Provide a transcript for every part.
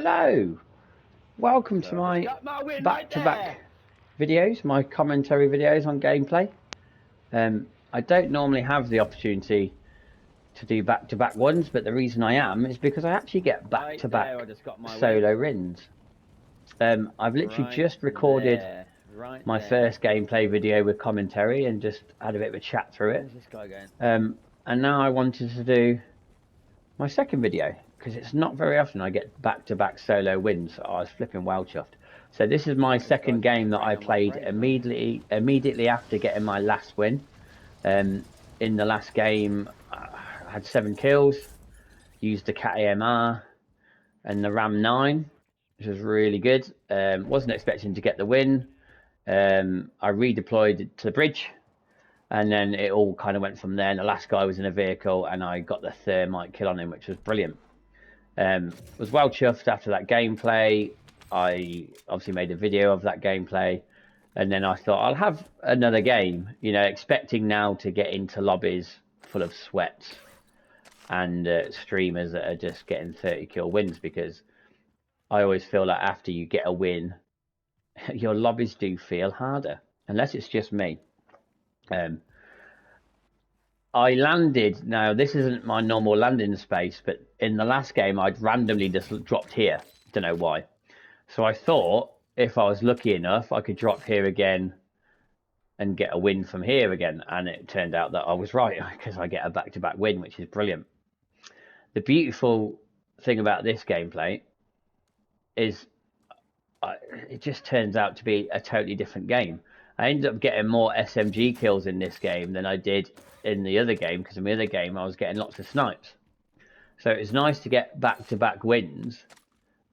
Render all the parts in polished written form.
Hello, welcome to my back-to-back videos, my commentary videos on gameplay. I don't normally have the opportunity to do back-to-back ones, but the reason I am is because I actually get back-to-back solo wins. I've literally just recorded my first gameplay video with commentary and just had a bit of a chat through it. And now I wanted to do my second video, because it's not very often I get back-to-back solo wins. I was flipping well chuffed. So this is my second game that I played immediately after getting my last win. In the last game, I had 7 kills, used the Cat AMR and the Ram 9, which was really good. Wasn't expecting to get the win. I redeployed to the bridge, and then it all kind of went from there. And the last guy was in a vehicle, and I got the thermite kill on him, which was brilliant. Was well chuffed after that gameplay. I obviously made a video of that gameplay, and then I thought I'll have another game, you know, expecting now to get into lobbies full of sweats and streamers that are just getting 30 kill wins, because I always feel like after you get a win, your lobbies do feel harder, unless it's just me. I landed, now this isn't my normal landing space, but in the last game I'd randomly just dropped here, don't know why. So I thought if I was lucky enough I could drop here again and get a win from here again, and it turned out that I was right, because I get a back-to-back win, which is brilliant. The beautiful thing about this gameplay is it just turns out to be a totally different game. I ended up getting more SMG kills in this game than I did in the other game, because in the other game I was getting lots of snipes. So it's nice to get back-to-back wins,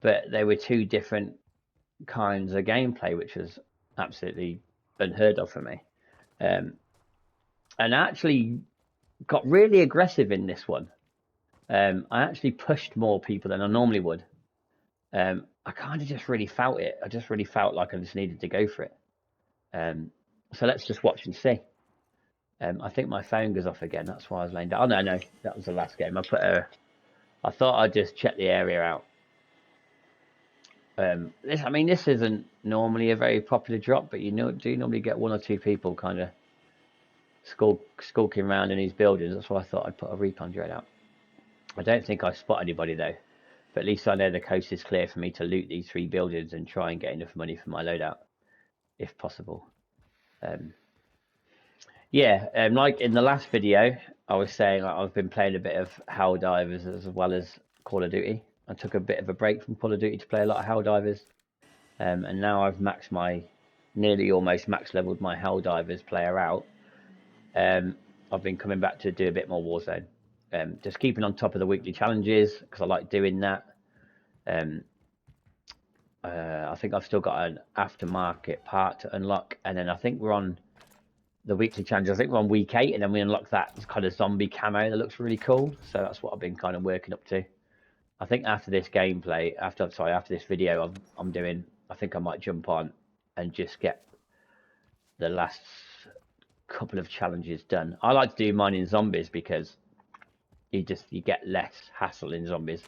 but they were two different kinds of gameplay, which was absolutely unheard of for me. And I actually got really aggressive in this one. I actually pushed more people than I normally would. I kind of just really felt it. I just really felt like I just needed to go for it. So let's just watch and see. I think my phone goes off again. That's why I was laying down. Oh no, that was the last game. I thought I'd just check the area out. This isn't normally a very popular drop, but you do normally get 1 or 2 people kind of skulking around in these buildings. That's why I thought I'd put a recon drone out. I don't think I spot anybody though, but at least I know the coast is clear for me to loot these 3 buildings and try and get enough money for my loadout, if possible. Like in the last video, I was saying I've been playing a bit of Helldivers as well as Call of Duty. I took a bit of a break from Call of Duty to play a lot of Helldivers, and now I've nearly almost max leveled my Helldivers player out. I've been coming back to do a bit more Warzone, just keeping on top of the weekly challenges, because I like doing that. I think I've still got an aftermarket part to unlock, and then I think we're on the weekly challenge. I think we're on week 8, and then we unlock that kind of zombie camo that looks really cool. So that's what I've been kind of working up to. I think after this gameplay, after this video I'm doing, I think I might jump on and just get the last couple of challenges done. I like to do mine in zombies, because you get less hassle in zombies,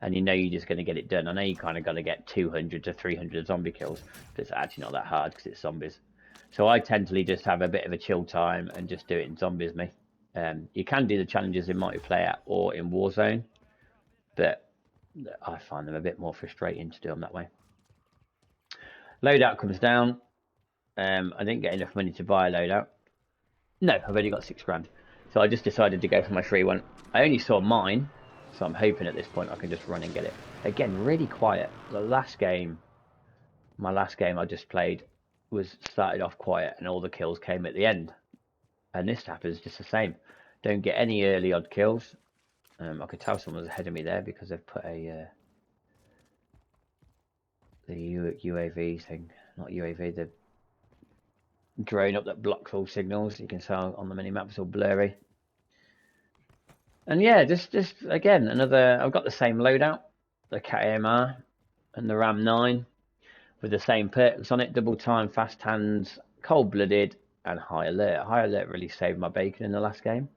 and you know you're just going to get it done. I know you kind of got to get 200 to 300 zombie kills, but it's actually not that hard because it's zombies. So I tend to just have a bit of a chill time and just do it in zombies, me. You can do the challenges in multiplayer or in Warzone, but I find them a bit more frustrating to do them that way. Loadout comes down. I didn't get enough money to buy a loadout. No, I've only got 6 grand. So I just decided to go for my free one. I only saw mine, so I'm hoping at this point I can just run and get it. Again, really quiet. My last game I just played started off quiet, and all the kills came at the end. And this happens just the same. Don't get any early odd kills. I could tell someone was ahead of me there because they've put the UAV thing, not UAV, the drone up that blocks all signals. You can tell on the mini-map it's all blurry. And yeah, just again, I've got the same loadout, the Cat AMR and the Ram 9, with the same perks on it: double time, fast hands, cold-blooded, and high alert. High alert really saved my bacon in the last game.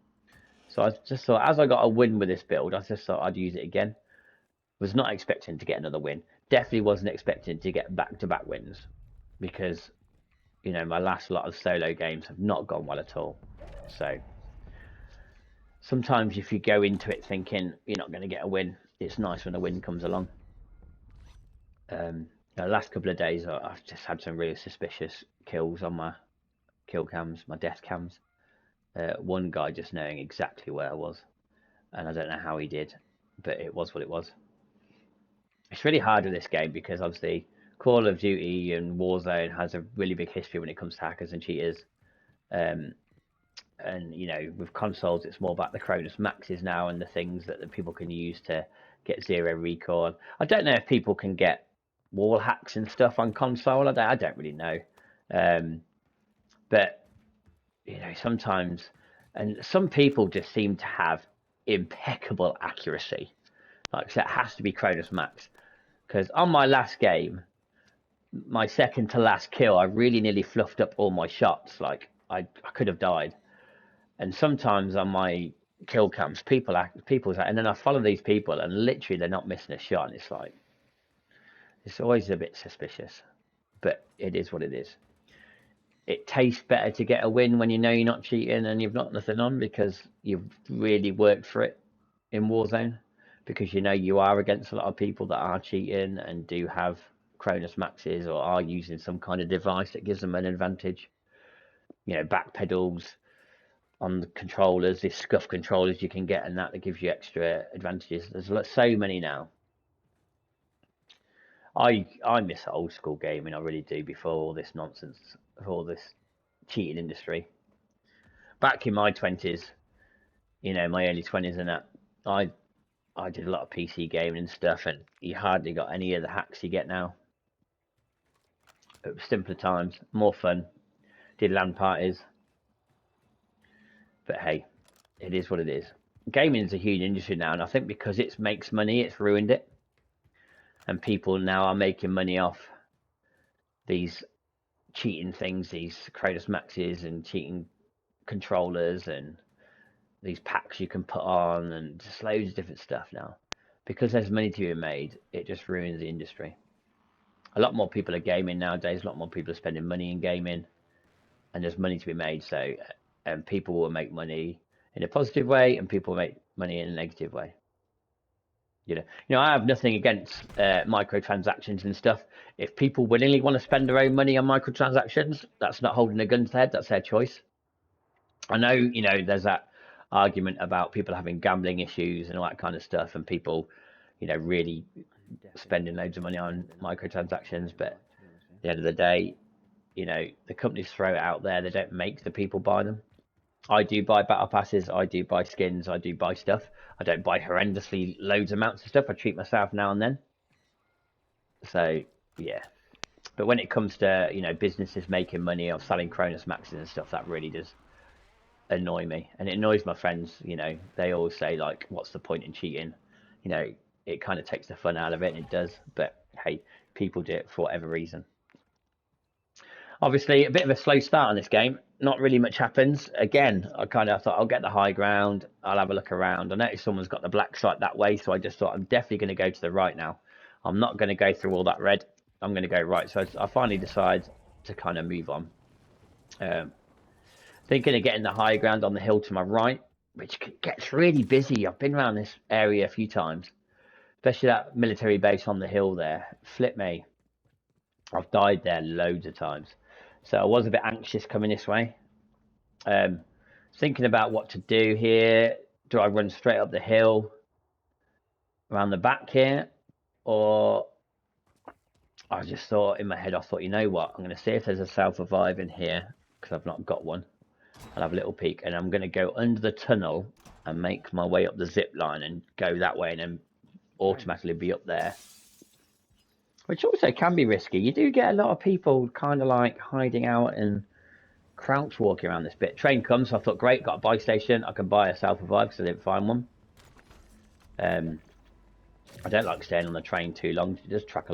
So I just thought, as I got a win with this build, I just thought I'd use it again. Was not expecting to get another win. Definitely wasn't expecting to get back-to-back wins, because, you know, my last lot of solo games have not gone well at all. So sometimes if you go into it thinking you're not going to get a win, it's nice when a win comes along. The last couple of days I've just had some really suspicious kills on my kill cams, my death cams. One guy just knowing exactly where I was, and I don't know how he did, but it was what it was. It's really hard with this game because obviously Call of Duty and Warzone has a really big history when it comes to hackers and cheaters. And you know, with consoles, it's more about the Cronus Maxes now and the things that the people can use to get zero recall. I don't know if people can get wall hacks and stuff on console. I don't really know. But you know, sometimes, and some people just seem to have impeccable accuracy. Like, so it has to be Cronus Max. Because on my last game, my second to last kill, I really nearly fluffed up all my shots. Like, I could have died. And sometimes on my kill cams, and then I follow these people, and literally they're not missing a shot. And it's like, it's always a bit suspicious, but it is what it is. It tastes better to get a win when you know you're not cheating and you've not nothing on, because you've really worked for it in Warzone, because you know you are against a lot of people that are cheating and do have Cronus Maxes or are using some kind of device that gives them an advantage. You know, back pedals on the controllers, these scuff controllers you can get, and that gives you extra advantages. There's so many now. I miss old school gaming, I really do, before all this nonsense, before all this cheating industry. Back in my 20s, you know, my early 20s and that, I did a lot of PC gaming and stuff, and you hardly got any of the hacks you get now. It was simpler times, more fun, did LAN parties. But hey, it is what it is. Gaming is a huge industry now, and I think because it makes money, it's ruined it. And people now are making money off these cheating things, these Cronus Maxes and cheating controllers and these packs you can put on, and just loads of different stuff now. Because there's money to be made, it just ruins the industry. A lot more people are gaming nowadays, a lot more people are spending money in gaming, and there's money to be made. So, and people will make money in a positive way, and people will make money in a negative way. You know, I have nothing against microtransactions and stuff. If people willingly want to spend their own money on microtransactions, that's not holding a gun to their head. That's their choice. I know, you know, there's that argument about people having gambling issues and all that kind of stuff, and people, you know, really spending loads of money on microtransactions. But at the end of the day, you know, the companies throw it out there. They don't make the people buy them. I do buy battle passes, I do buy skins, I do buy stuff. I don't buy horrendously loads amounts of stuff. I treat myself now and then. So, yeah. But when it comes to, you know, businesses making money or selling Cronus Maxes and stuff, that really does annoy me. And it annoys my friends, you know. They always say, like, what's the point in cheating? You know, it kind of takes the fun out of it, and it does. But, hey, people do it for whatever reason. Obviously, a bit of a slow start on this game. Not really much happens. Again, I kind of thought I'll get the high ground. I'll have a look around. I noticed someone's got the black site that way, so I just thought I'm definitely going to go to the right now. I'm not going to go through all that red. I'm going to go right. So I finally decide to kind of move on. Thinking of getting the high ground on the hill to my right, which gets really busy. I've been around this area a few times, especially that military base on the hill there. Flip me. I've died there loads of times. So I was a bit anxious coming this way. Thinking about what to do here. Do I run straight up the hill around the back here? Or I just thought in my head, I thought, you know what? I'm going to see if there's a self-revive in here, because I've not got one. I'll have a little peek, and I'm going to go under the tunnel and make my way up the zip line and go that way, and then automatically be up there. Which also can be risky. You do get a lot of people kind of like hiding out and crouch walking around this bit. Train comes, so I thought, great, got a buy station. I can buy a self-revive because I didn't find one. I don't like staying on the train too long. It does attract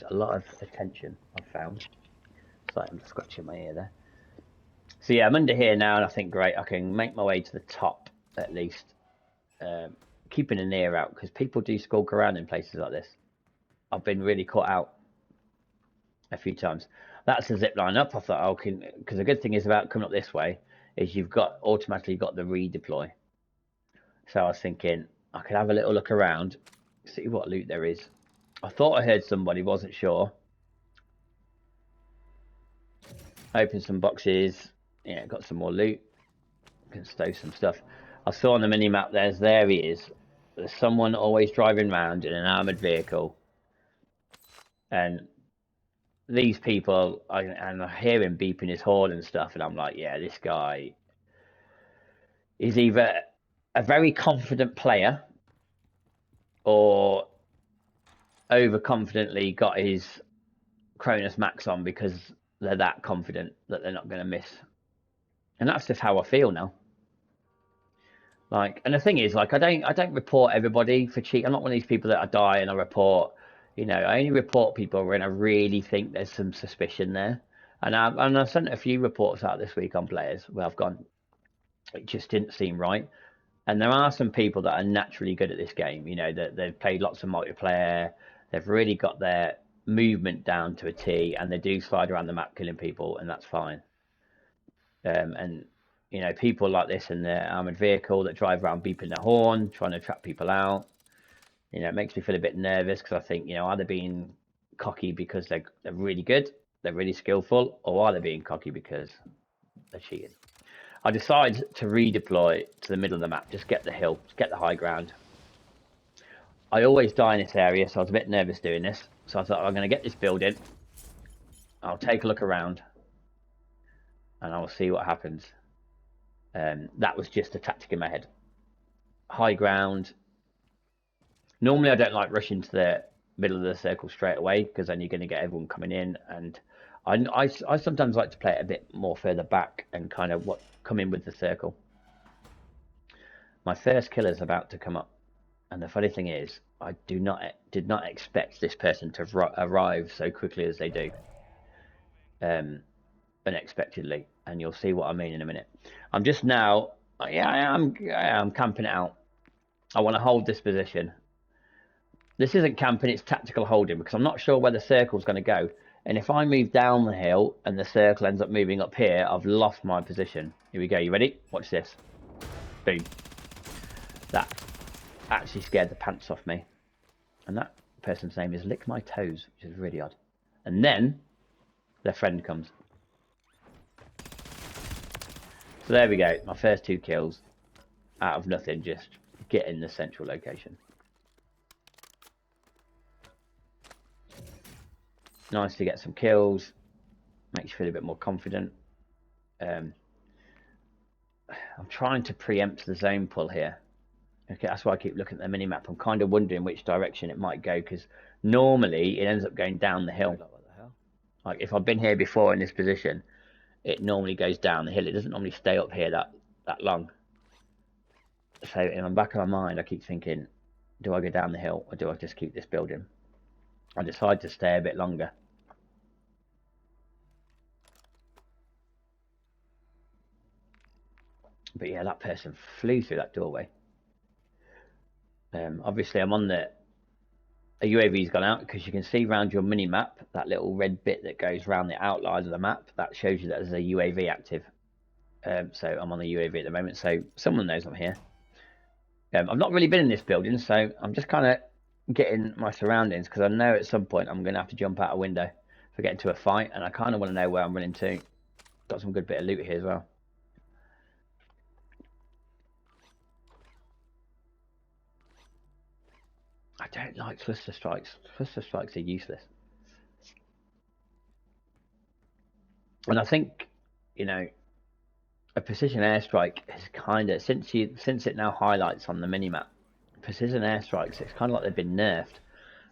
a lot of attention, I've found. It's like I'm scratching my ear there. So yeah, I'm under here now, and I think, great, I can make my way to the top at least. keeping an ear out, because people do skulk around in places like this. I've been really caught out a few times. That's a zip line up. I thought, oh, because the good thing is about coming up this way is you've got automatically got the redeploy. So I was thinking I could have a little look around, see what loot there is. I thought I heard somebody, wasn't sure. Open some boxes. Yeah, got some more loot. Can stow some stuff. I saw on the mini map there he is. There's someone always driving around in an armoured vehicle. And these people, and I hear him beeping his horn and stuff, and I'm like, yeah, this guy is either a very confident player or overconfidently got his Cronus Max on because they're that confident that they're not going to miss. And that's just how I feel now. Like, and the thing is, like, I don't report everybody for cheat. I'm not one of these people that I die and I report. You know, I only report people when I really think there's some suspicion there. And I've sent a few reports out this week on players where I've gone, it just didn't seem right. And there are some people that are naturally good at this game. You know, that they've played lots of multiplayer. They've really got their movement down to a T, and they do slide around the map killing people, and that's fine. And you know, people like this in their armored vehicle that drive around beeping their horn, trying to trap people out. You know, it makes me feel a bit nervous because I think, you know, are they being cocky because they're really good, they're really skillful, or are they being cocky because they're cheating? I decided to redeploy to the middle of the map, just get the hill, just get the high ground. I always die in this area, so I was a bit nervous doing this. So I thought, I'm going to get this building, I'll take a look around, and I'll see what happens. That was just a tactic in my head. High ground. Normally I don't like rushing to the middle of the circle straight away, because then you're going to get everyone coming in, and I sometimes like to play it a bit more further back and kind of come in with the circle. My first killer's about to come up, and the funny thing is, I did not expect this person to arrive so quickly as they do, unexpectedly, and you'll see what I mean in a minute. I'm just now, yeah, I'm camping it out. I want to hold this position. This isn't camping, it's tactical holding, because I'm not sure where the circle's going to go. And if I move down the hill and the circle ends up moving up here, I've lost my position. Here we go. You ready? Watch this. Boom. That actually scared the pants off me. And that person's name is Lick My Toes, which is really odd. And then their friend comes. So there we go. My first 2 kills out of nothing, just get in the central location. Nice to get some kills, makes you feel a bit more confident. I'm trying to preempt the zone pull here. Okay, that's why I keep looking at the mini map. I'm kind of wondering which direction it might go, because normally it ends up going down the hill. Like if I've been here before in this position, it normally goes down the hill. It doesn't normally stay up here that long. So in the back of my mind, I keep thinking, do I go down the hill or do I just keep this building? I decide to stay a bit longer. But yeah, that person flew through that doorway. Obviously, I'm on a UAV's gone out, because you can see around your mini map that little red bit that goes around the outline of the map. That shows you that there's a UAV active. So I'm on the UAV at the moment, so someone knows I'm here. I've not really been in this building, so I'm just kind of getting my surroundings, because I know at some point I'm going to have to jump out a window if I get into a fight, and I kind of want to know where I'm running to. Got some good bit of loot here as well. I don't like cluster strikes. Cluster strikes are useless. And I think, you know, a precision airstrike is kind of, since it now highlights on the minimap, precision airstrikes, it's kind of like they've been nerfed.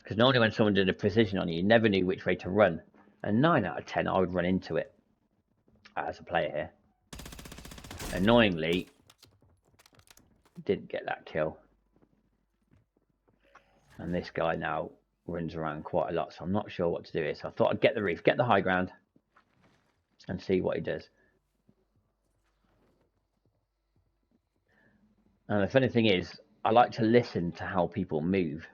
Because normally when someone did a precision on you, you never knew which way to run. And 9 out of 10, I would run into it as a player here. Annoyingly, didn't get that kill. And this guy now runs around quite a lot, so I'm not sure what to do here. So I thought I'd get the roof, get the high ground, and see what he does. And the funny thing is, I like to listen to how people move,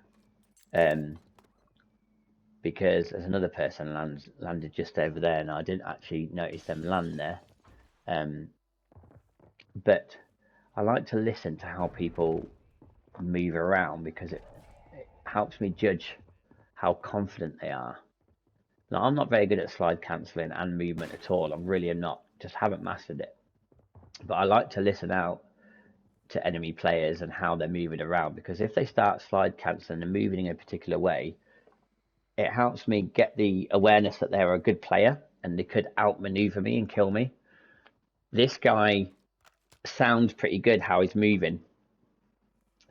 because there's another person landed just over there, and I didn't actually notice them land there. But I like to listen to how people move around because it helps me judge how confident they are. Now, I'm not very good at slide cancelling and movement at all. I really am not. Just haven't mastered it. But I like to listen out to enemy players and how they're moving around, because if they start slide cancelling and moving in a particular way, it helps me get the awareness that they're a good player and they could outmaneuver me and kill me. This guy sounds pretty good how he's moving,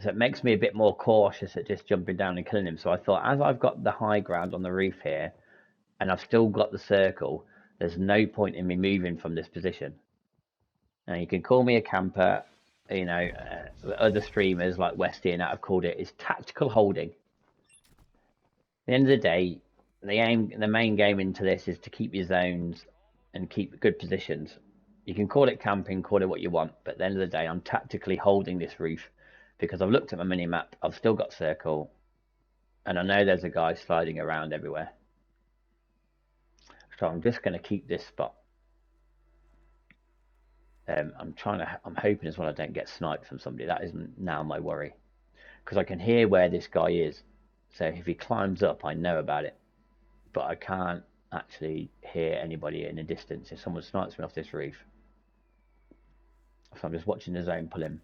so it makes me a bit more cautious at just jumping down and killing him. So I thought, as I've got the high ground on the roof here and I've still got the circle, there's no point in me moving from this position. Now, you can call me a camper, you know, other streamers like Westy and that have called it is tactical holding. At the end of the day, the main game into this is to keep your zones and keep good positions. You can call it camping, call it what you want, but at the end of the day, I'm tactically holding this roof because I've looked at my mini map, I've still got circle, and I know there's a guy sliding around everywhere. So I'm just going to keep this spot. I'm hoping as well I don't get sniped from somebody. That is now my worry, because I can hear where this guy is. So if he climbs up, I know about it, but I can't actually hear anybody in the distance if someone snipes me off this roof. So I'm just watching the zone pull in.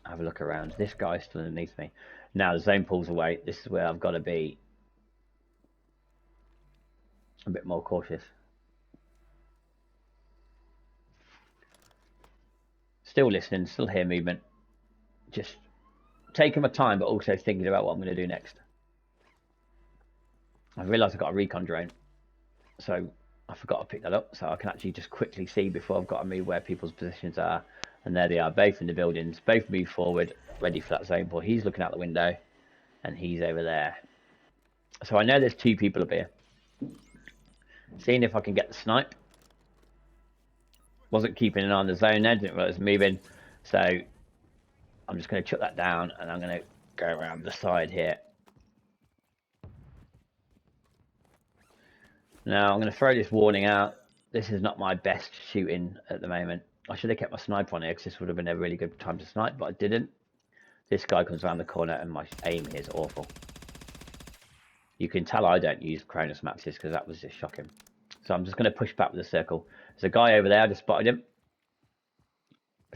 Have a look around. This guy's still underneath me. Now the zone pulls away. This is where I've got to be a bit more cautious. Still listening, still hear movement. Just taking my time, but also thinking about what I'm going to do next. I've realised I've got a recon drone, so I forgot to pick that up, so I can actually just quickly see before I've got to move where people's positions are. And there they are, both in the buildings, both move forward, ready for that zone pull. He's looking out the window, and he's over there. So I know there's two people up here. Seeing if I can get the snipe. Wasn't keeping an eye on the zone there, didn't realize it was moving. So I'm just going to chuck that down, and I'm going to go around the side here. Now I'm going to throw this warning out. This is not my best shooting at the moment. I should have kept my sniper on here because this would have been a really good time to snipe, but I didn't. This guy comes around the corner and my aim is awful. You can tell I don't use Cronus Maxis because that was just shocking. So I'm just going to push back with the circle. There's a guy over there, I just spotted him.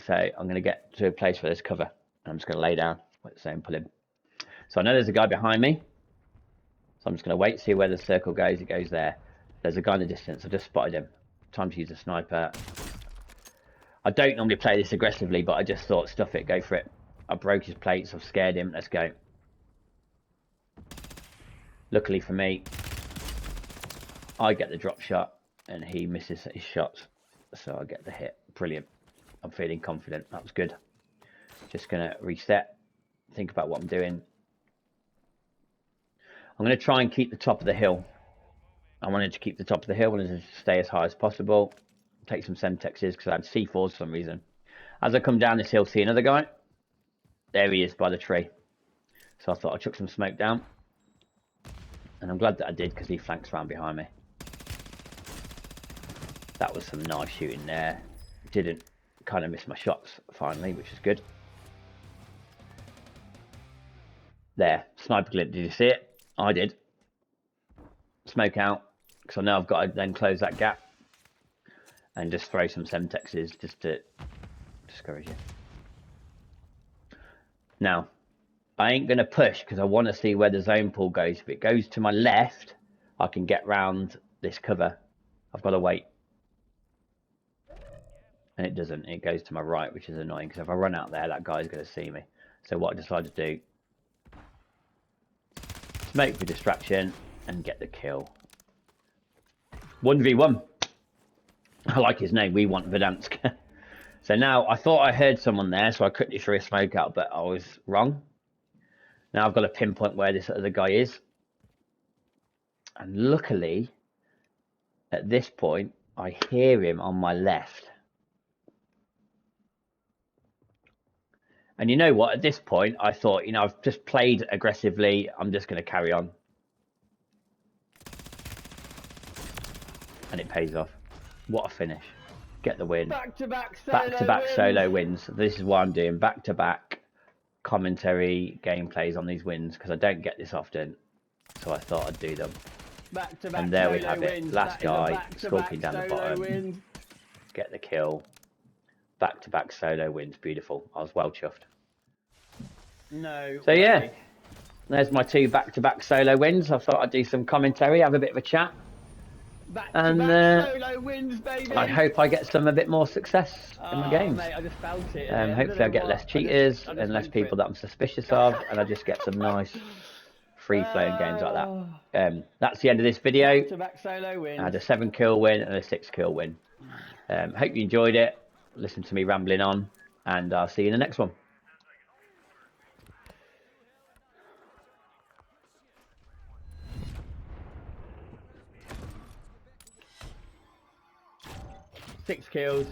So I'm going to get to a place where there's cover. And I'm just going to lay down, let the zone pull in. So I know there's a guy behind me. So I'm just going to wait, see where the circle goes. It goes there. There's a guy in the distance. I just spotted him. Time to use a sniper. I don't normally play this aggressively, but I just thought, stuff it, go for it. I broke his plates, I've scared him, let's go. Luckily for me, I get the drop shot and he misses his shots, so I get the hit. Brilliant. I'm feeling confident. That was good. Just gonna reset, think about what I'm doing. I'm gonna try and keep the top of the hill. I wanted to keep the top of the hill, wanted to stay as high as possible. Take some Semtexes because I had C4s for some reason. As I come down this hill, see another guy. There he is by the tree. So I thought I'd chuck some smoke down. And I'm glad that I did because he flanks around behind me. That was some nice shooting there. Didn't kind of miss my shots finally, which is good. There, sniper glint, did you see it? I did. Smoke out, because I know I've got to then close that gap. And just throw some Semtexes just to discourage you. Now, I ain't going to push because I want to see where the zone pull goes. If it goes to my left, I can get round this cover. I've got to wait. And it doesn't. It goes to my right, which is annoying because if I run out there, that guy's going to see me. So what I decided to do, smoke for distraction and get the kill. 1v1. I like his name. We want Verdansk. So now I thought I heard someone there, so I quickly threw a smoke out, but I was wrong. Now I've got to pinpoint where this other guy is. And luckily, at this point, I hear him on my left. And you know what? At this point, I thought, I've just played aggressively. I'm just going to carry on. And it pays off. What a finish. Get the win. Back-to-back solo wins. This is what I'm doing. Back-to-back commentary gameplays on these wins, because I don't get this often. So I thought I'd do them. And there we have it. Last guy skulking down the bottom. Get the kill. Back-to-back solo wins. Beautiful. I was well chuffed. So yeah, there's my 2 back-to-back solo wins. I thought I'd do some commentary, have a bit of a chat. And I hope I get a bit more success in my games. Hopefully I get less cheaters and less people that I'm suspicious of, and I just get some nice free-flowing games like that. That's the end of this video. I had a 7-kill win and a 6-kill win. Hope you enjoyed it. Listen to me rambling on, and I'll see you in the next one. Six kills.